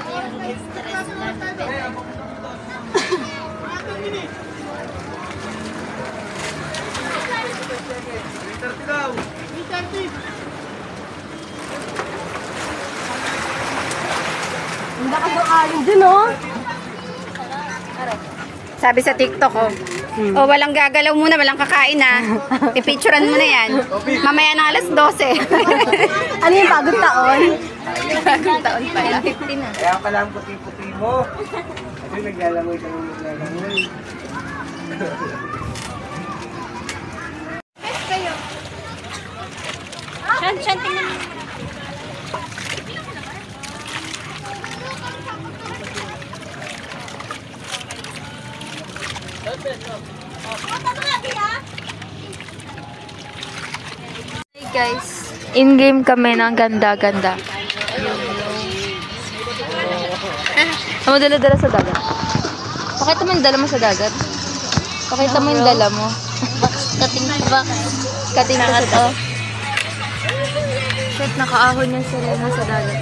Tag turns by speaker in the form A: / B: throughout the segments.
A: yung stress natin.
B: Ang laki ng alin dun, oh.
C: Sabi sa TikTok, oh. Oh, walang gagalaw muna, walang kakain, ha. Pipicturean mo na yan. Mamaya ng alas 12.
B: Ano yung bagong taon?
C: Bagong taon pa yan.
B: 15 na.
D: Kaya pala ang puti-puti mo. Kasi naglalangoy ka ng naglalangoy.
C: Shan, tingnan mo.
B: Hey guys, in-game kami ng ganda-ganda. Ano dala-dala sa dagat? Pakita mo yung dala mo sa dagat. Pakita mo yung dala mo.
A: Kating box.
B: Kating ka sa to. Shit, nakaahon yung sirena sa dagat.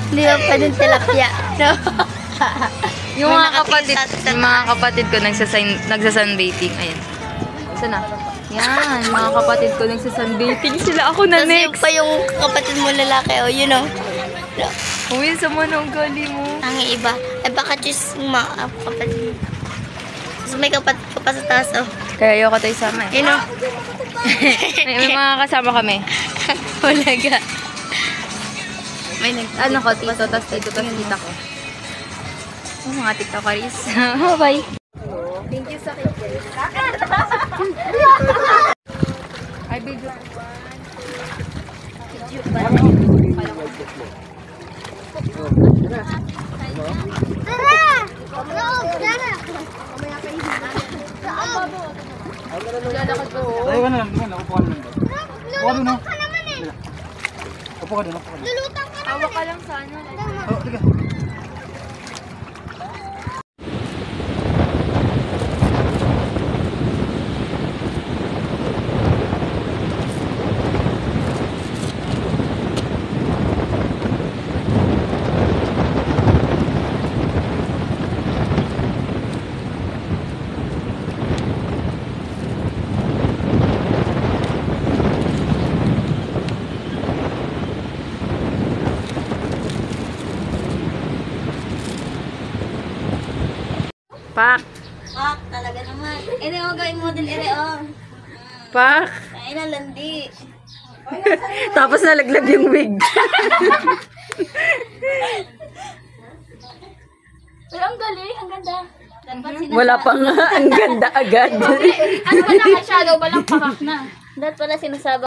A: Hindi ba pa din tilapia? No.
B: Yung mga kapatid ko nagsasunbathing. Ayan. Sana. Yan, mga kapatid ko nagsasunbathing sila. Ako na
A: Kasi
B: next.
A: pa yung kapatid mo lalaki, oh, you know.
B: Uwi, sa mga ugali mo.
A: Ang iba. Eh baka just mga kapatid mo. So may kapatid ka pa sa taas, oh.
B: Kaya ayoko tayo sama eh.
A: You know.
B: May mga kasama kami.
A: Wala ka.
B: May ano ko, tito, tas tito, tas tita ko. Oh, mga tiktokaris. Bye. Thank you sa kids. Ay, video.
D: Ay, wala lang. Upo ka naman. Upo ka doon, no? Upo ka doon, upo ka doon.
B: Awa ka lang sana.
D: Oh, tiga.
B: Pak.
A: Ah, talaga naman. Ere, oh, gawin mo din, ere, oh.
B: Pak.
A: Ay, nalandi.
B: Tapos nalaglag yung wig.
A: Pero ang galing, ang ganda. Dapat sinasabi.
B: Wala pa nga. Ang ganda agad.
A: Ano ba na ka-shadow? Walang pakak na. Dapat pala sinasabi.